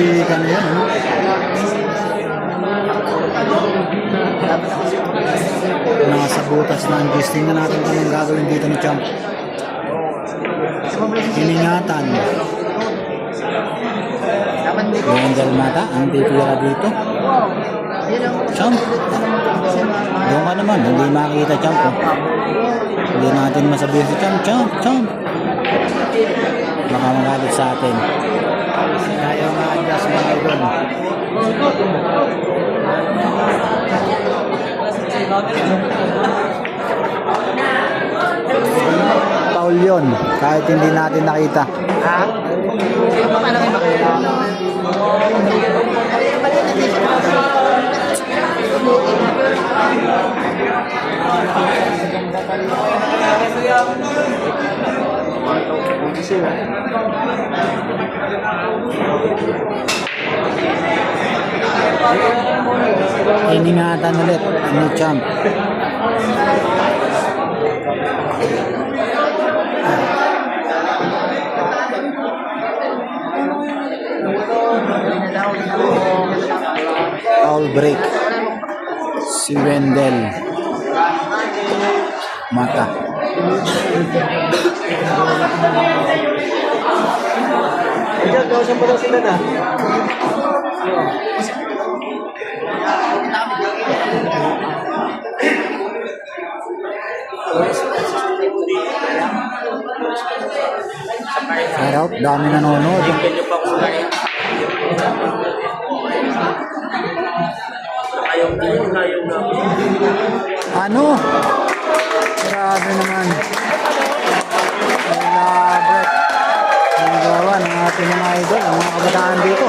Tika na yan, ano? Nasa butas na ang gisting na natin kung anong gagawin dito ni Champ. Iningatan. Yung Dalmata, ang titira dito. Champ. Doon ka naman, hindi makikita Champ. Oh. Hindi natin masabihin si Champ. Champ. Baka magalit sa atin. Kaya ma-adjust mga idol. Paul yun, kahit hindi natin nakita. Ha? Paano kayo makita? Iningatan ulit ni Champ. Foul break. Si Wendell Mata. Diyan, kawasan pa daw sila na. Pero dami nanonood. Ano? Grabe naman. Elaborate. Ang gawa ng ating mga idol, ang mga kabataan dito.